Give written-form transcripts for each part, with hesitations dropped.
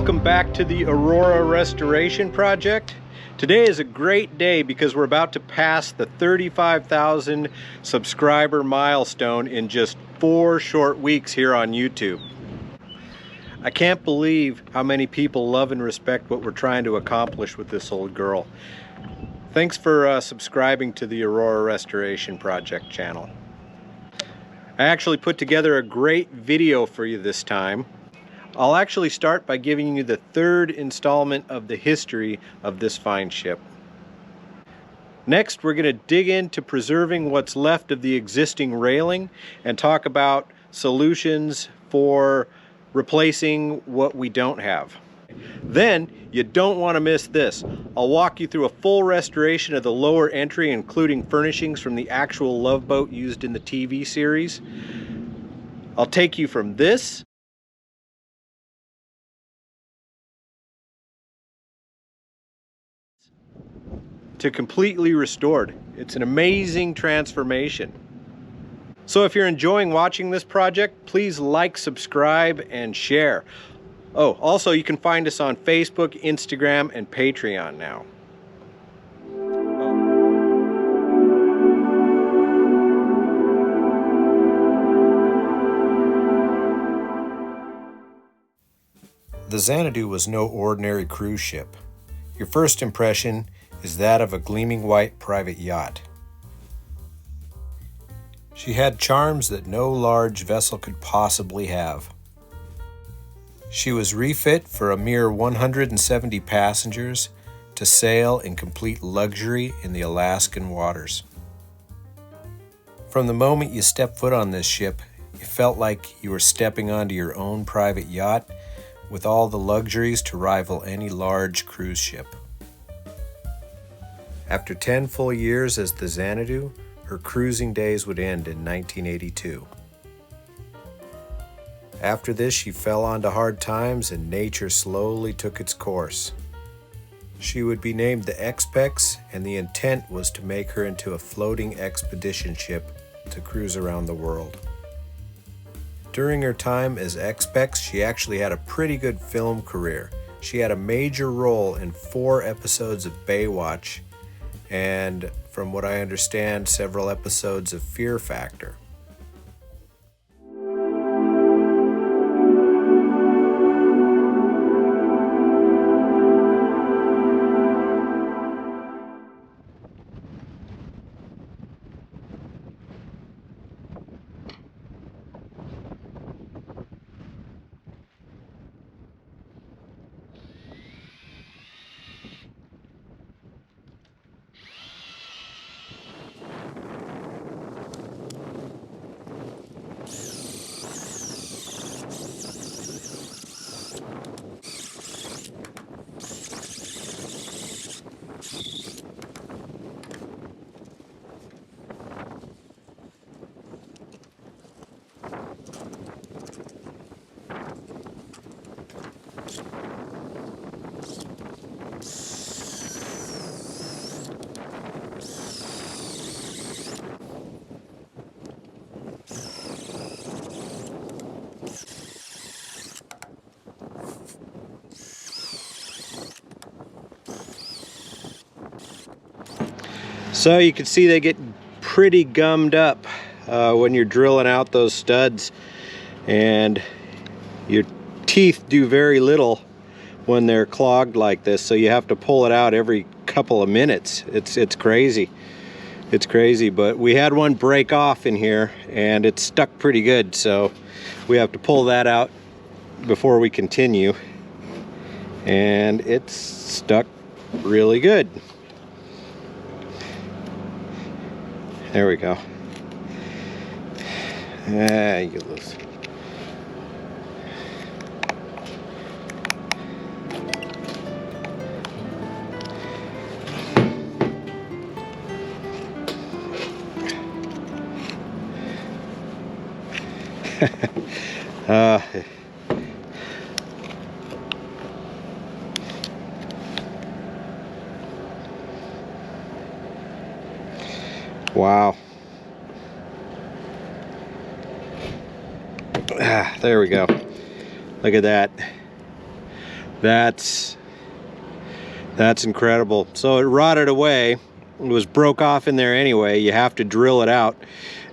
Welcome back to the Aurora Restoration Project. Today is a great day because we're about to pass the 35,000 subscriber milestone in just 4 short weeks here on YouTube. I can't believe how many people love and respect what we're trying to accomplish with this old girl. Thanks for subscribing to the Aurora Restoration Project channel. I actually put together a great video for you this time. I'll actually start by giving you the 3rd installment of the history of this fine ship. Next, we're going to dig into preserving what's left of the existing railing and talk about solutions for replacing what we don't have. Then, you don't want to miss this. I'll walk you through a full restoration of the lower entry, including furnishings from the actual love boat used in the TV series. I'll take you from this to completely restored. It's an amazing transformation. So if you're enjoying watching this project, please like, subscribe, and share. Oh, also you can find us on Facebook, Instagram, and Patreon now. The Xanadu was no ordinary cruise ship. Your first impression is that of a gleaming white private yacht. She had charms that no large vessel could possibly have. She was refit for a mere 170 passengers to sail in complete luxury in the Alaskan waters. From the moment you stepped foot on this ship, you felt like you were stepping onto your own private yacht with all the luxuries to rival any large cruise ship. After 10 full years as the Xanadu, her cruising days would end in 1982. After this, she fell onto hard times and nature slowly took its course. She would be named the X-Pex, and the intent was to make her into a floating expedition ship to cruise around the world. During her time as X-Pex, she actually had a pretty good film career. She had a major role in 4 episodes of Baywatch, and from what I understand, several episodes of Fear Factor. So you can see they get pretty gummed up when you're drilling out those studs, and your teeth do very little when they're clogged like this, so you have to pull it out every couple of minutes. It's crazy. It's crazy, but we had one break off in here and it's stuck pretty good, so we have to pull that out before we continue, and it's stuck really good. There we go. Ah, you get loose. Wow. There we go. Look at that. That's incredible. So it rotted away. It was broke off in there anyway. You have to drill it out.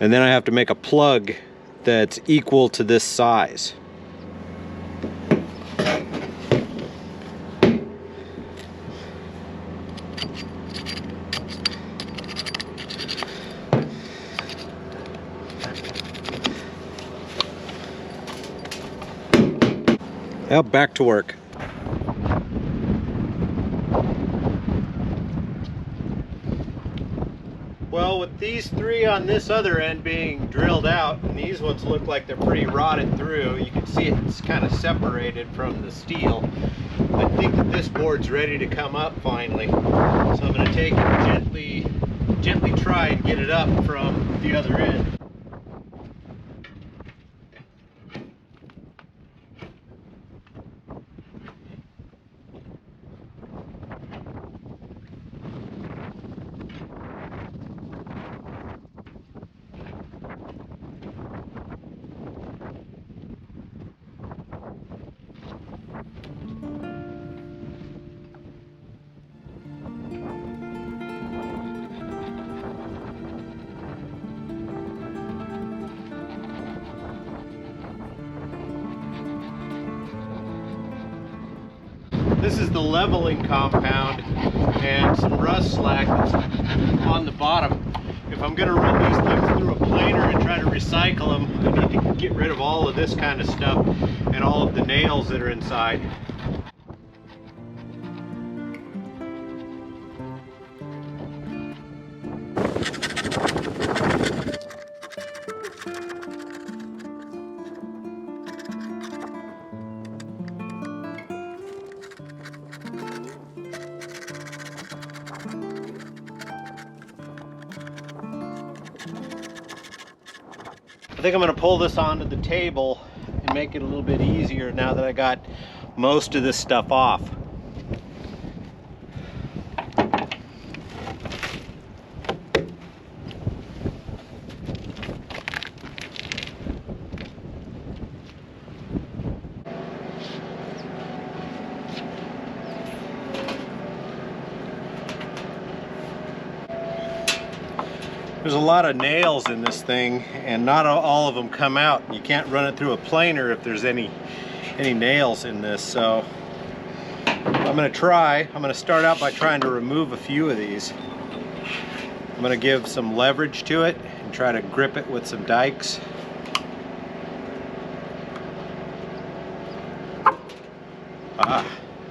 And then I have to make a plug that's equal to this size. Well, back to work. Well, with these three on this other end being drilled out, and these ones look like they're pretty rotted through, you can see it's kind of separated from the steel. I think that this board's ready to come up finally. So I'm going to take it and gently try and get it up from the other end. This is the leveling compound and some rust slack that's on the bottom. If I'm going to run these things through a planer and try to recycle them, I need to get rid of all of this kind of stuff and all of the nails that are inside. I think I'm going to pull this onto the table and make it a little bit easier now that I got most of this stuff off. There's a lot of nails in this thing, and not all of them come out. You can't run it through a planer if there's any nails in this. So I'm going to start out by trying to remove a few of these. I'm going to give some leverage to it and try to grip it with some dikes.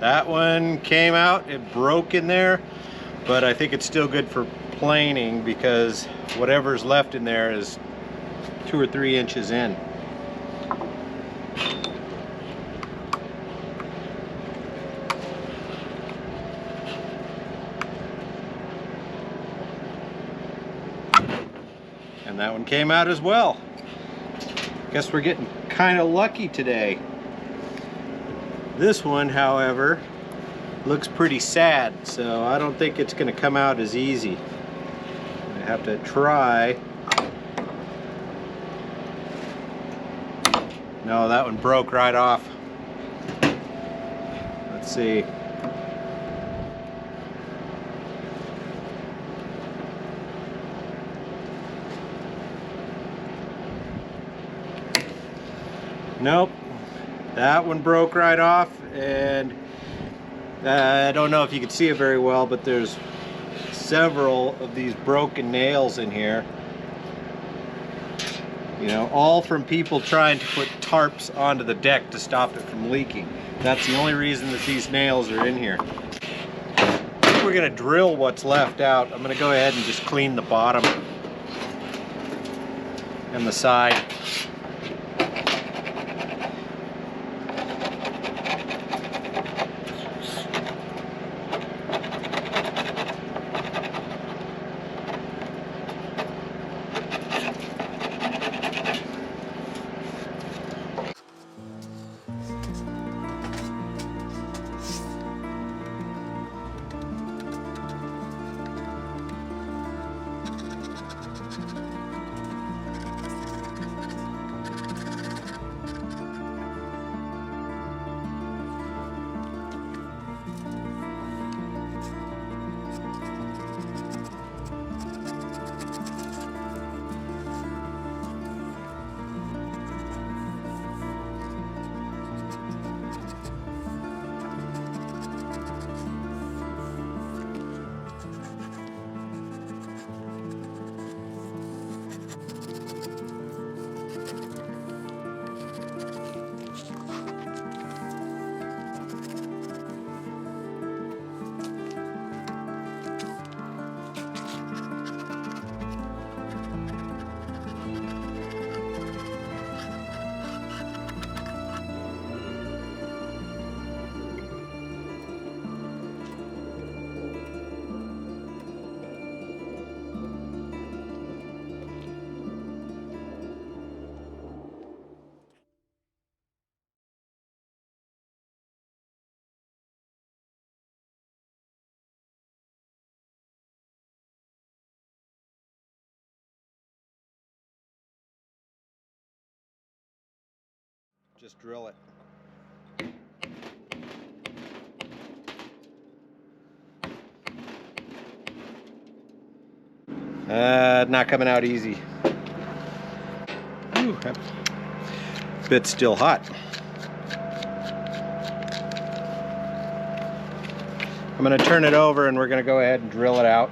That one came out. It broke in there, but I think it's still good for planing because whatever's left in there is 2 or 3 inches in. And that one came out as well. Guess we're getting kind of lucky today. This one, however, looks pretty sad, so I don't think it's going to come out as easy. I have to try. No, that one broke right off. Let's see. Nope, that one broke right off, and I don't know if you can see it very well, but there's several of these broken nails in here. You know, all from people trying to put tarps onto the deck to stop it from leaking. That's the only reason that these nails are in here. We're gonna drill what's left out. I'm gonna go ahead and just clean the bottom and the side. Just drill it. Not coming out easy. Ooh, that bit's still hot. I'm going to turn it over and we're going to go ahead and drill it out.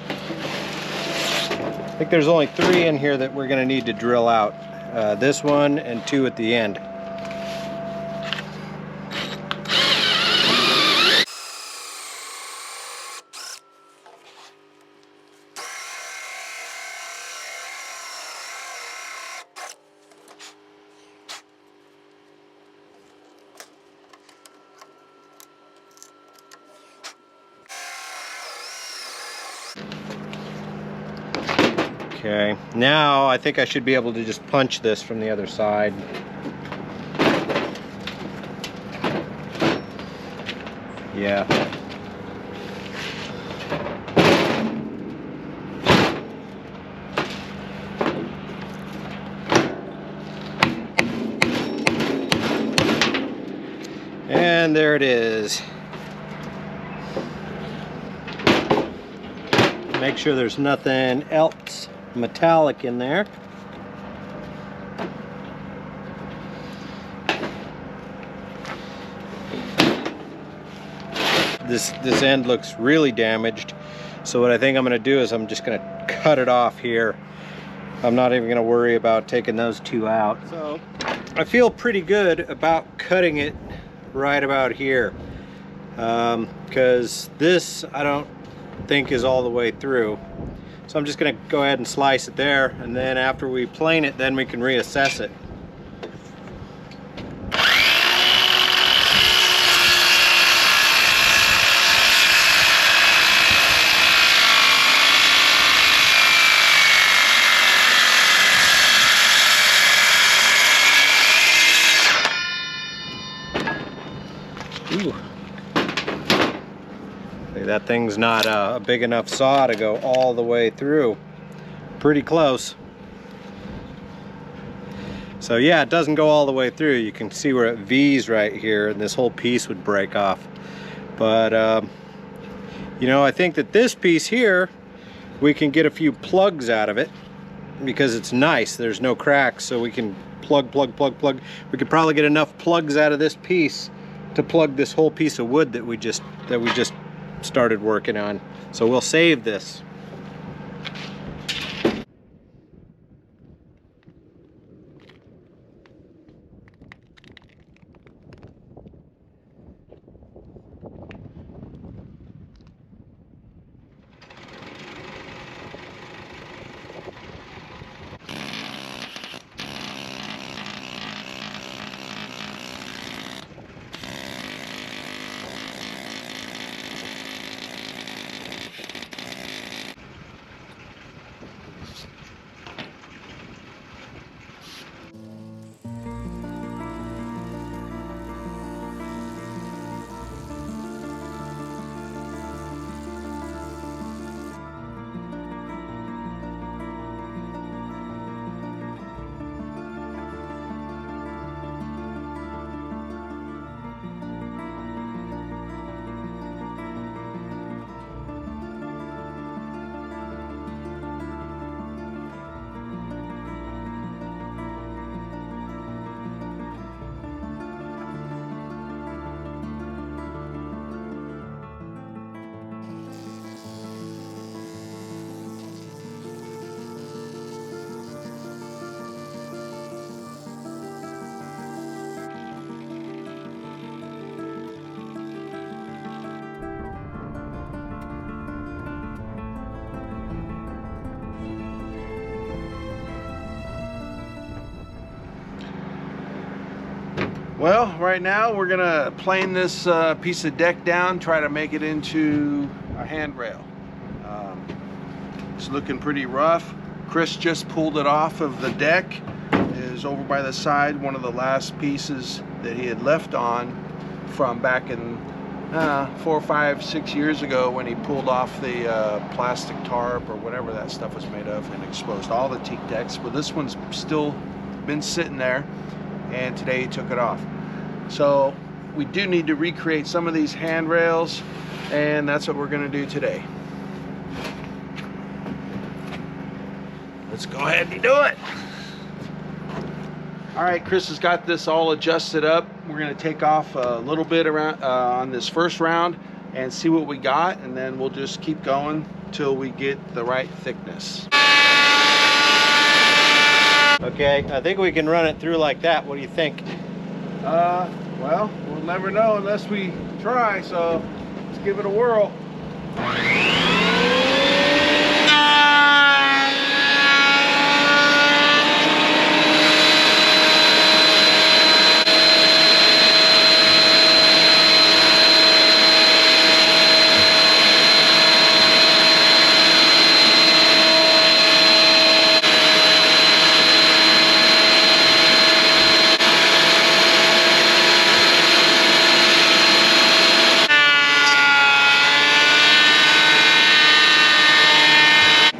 I think there's only 3 in here that we're going to need to drill out. This one and 2 at the end. Okay, now I think I should be able to just punch this from the other side. Yeah. And there it is. Make sure there's nothing else metallic in there. This end looks really damaged, so what I think I'm going to do is I'm just going to cut it off here. I'm not even going to worry about taking those 2 out. So I feel pretty good about cutting it right about here, because this I don't think is all the way through. So I'm just going to go ahead and slice it there, and then after we plane it, then we can reassess it. Ooh. That thing's not a big enough saw to go all the way through. Pretty close. So yeah, it doesn't go all the way through. You can see where it V's right here, and this whole piece would break off. But you know, I think that this piece here, we can get a few plugs out of it because it's nice. There's no cracks, so we can plug. We could probably get enough plugs out of this piece to plug this whole piece of wood that we just started working on. So we'll save this. Well, right now we're gonna plane this piece of deck down, try to make it into a handrail. It's looking pretty rough. Chris just pulled it off of the deck. It is over by the side, one of the last pieces that he had left on from back in 4, 5, 6 years ago when he pulled off the plastic tarp or whatever that stuff was made of and exposed all the teak decks. But this one's still been sitting there. and today he took it off. So we do need to recreate some of these handrails, and that's what we're going to do today. Let's go ahead and do it. All right, Chris has got this all adjusted up. We're going to take off a little bit around on this first round and see what we got, and then we'll just keep going till we get the right thickness. Okay, I think we can run it through like that. What do you think? Well, we'll never know unless we try, so let's give it a whirl.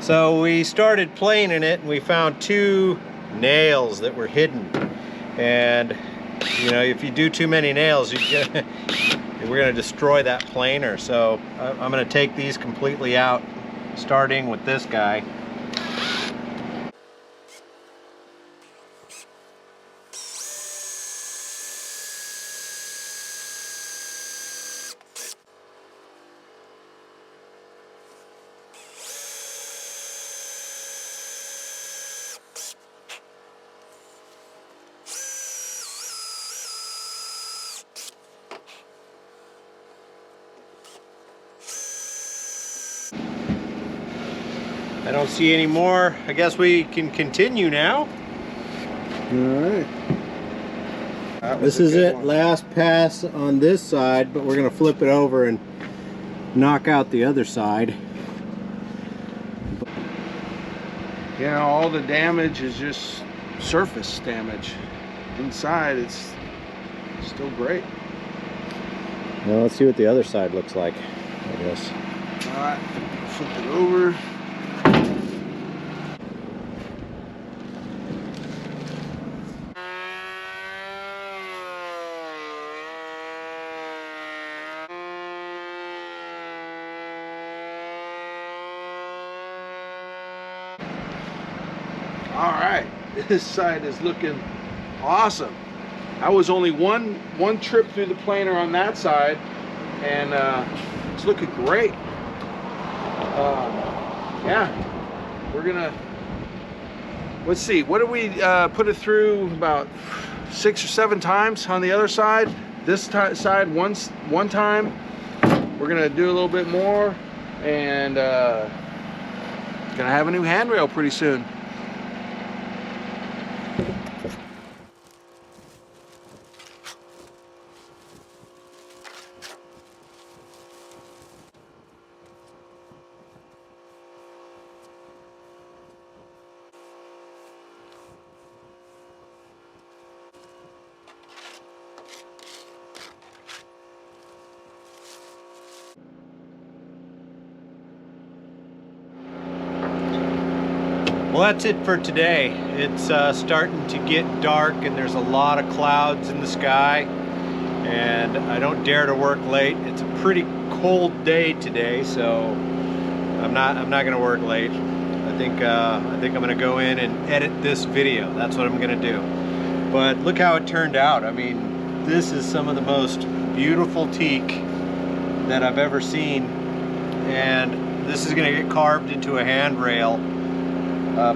So we started planing it and we found 2 nails that were hidden. And you know, if you do too many nails, we're gonna destroy that planer. So I'm gonna take these completely out, starting with this guy. I don't see any more. I guess we can continue now. All right. This is it, last pass on this side, but we're gonna flip it over and knock out the other side. You know, all the damage is just surface damage. Inside, it's still great. Well, let's see what the other side looks like, I guess. All right, flip it over. All right, this side is looking awesome. I was only one trip through the planer on that side, and it's looking great. Yeah, we're gonna, let's see, what did we put it through? About 6 or 7 times on the other side. This side one time. We're gonna do a little bit more, and gonna have a new handrail pretty soon. Well, that's it for today. It's starting to get dark and there's a lot of clouds in the sky, and I don't dare to work late. It's a pretty cold day today, so I'm not gonna work late. I think I'm gonna go in and edit this video. That's what I'm gonna do. But look how it turned out. I mean, this is some of the most beautiful teak that I've ever seen, and this is gonna get carved into a handrail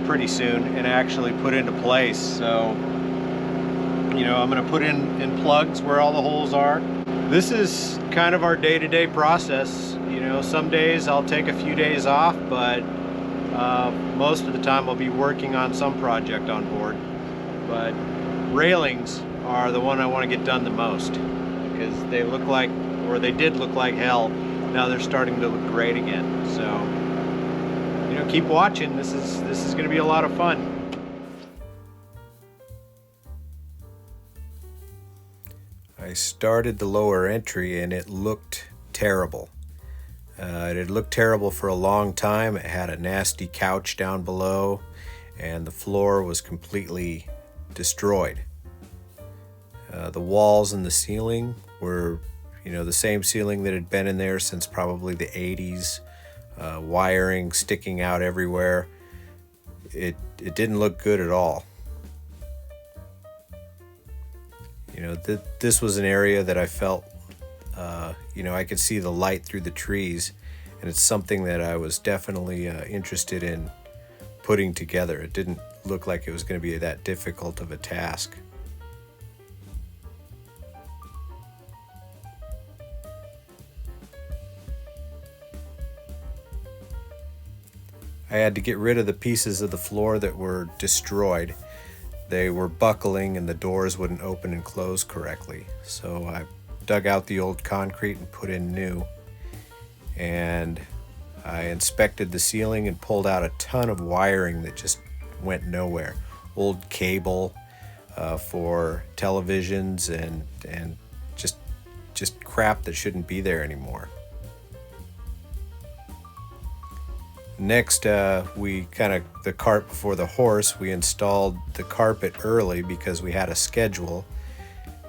pretty soon and actually put into place. So, you know, I'm gonna put in plugs where all the holes are. This is kind of our day-to-day process. You know, some days I'll take a few days off, but most of the time I'll be working on some project on board. But railings are the one I want to get done the most, because they look like, or they did look like hell. Now they're starting to look great again. So, you know, keep watching. This is going to be a lot of fun. I started the lower entry and it looked terrible. It had looked terrible for a long time. It had a nasty couch down below and the floor was completely destroyed. The walls and the ceiling were, the same ceiling that had been in there since probably the 80s. Wiring sticking out everywhere. It didn't look good at all. This was an area that I felt, I could see the light through the trees, and it's something that I was definitely interested in putting together. It didn't look like it was going to be that difficult of a task. I had to get rid of the pieces of the floor that were destroyed. They were buckling and the doors wouldn't open and close correctly. So I dug out the old concrete and put in new. And I inspected the ceiling and pulled out a ton of wiring that just went nowhere. Old cable for televisions and just crap that shouldn't be there anymore. Next, we the cart before the horse, we installed the carpet early because we had a schedule,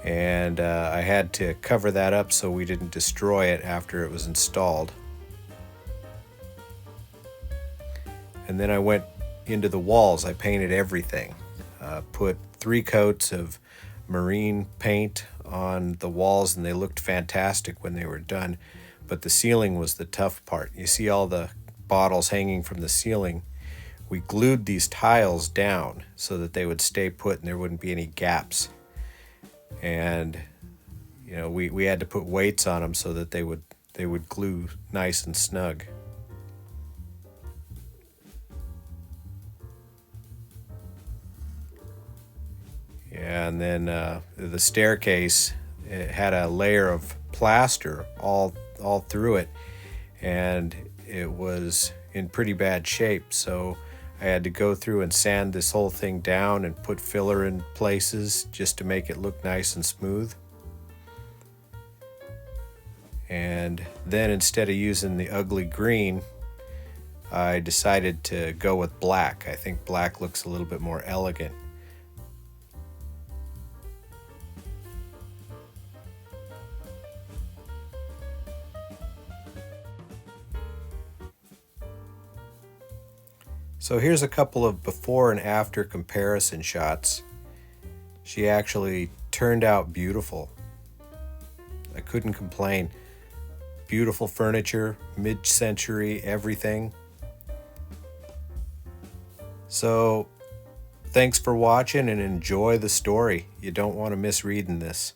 and I had to cover that up so we didn't destroy it after it was installed. And then I went into the walls. I painted everything. Put 3 coats of marine paint on the walls, and they looked fantastic when they were done. But the ceiling was the tough part. You see all the bottles hanging from the ceiling. We glued these tiles down so that they would stay put and there wouldn't be any gaps. And we had to put weights on them so that they would glue nice and snug. Yeah, and then the staircase, it had a layer of plaster all through it, and it was in pretty bad shape, so I had to go through and sand this whole thing down and put filler in places just to make it look nice and smooth. And then instead of using the ugly green, I decided to go with black. I think black looks a little bit more elegant. So here's a couple of before and after comparison shots. She actually turned out beautiful. I couldn't complain. Beautiful furniture, mid-century, everything. So thanks for watching and enjoy the story. You don't want to miss reading this.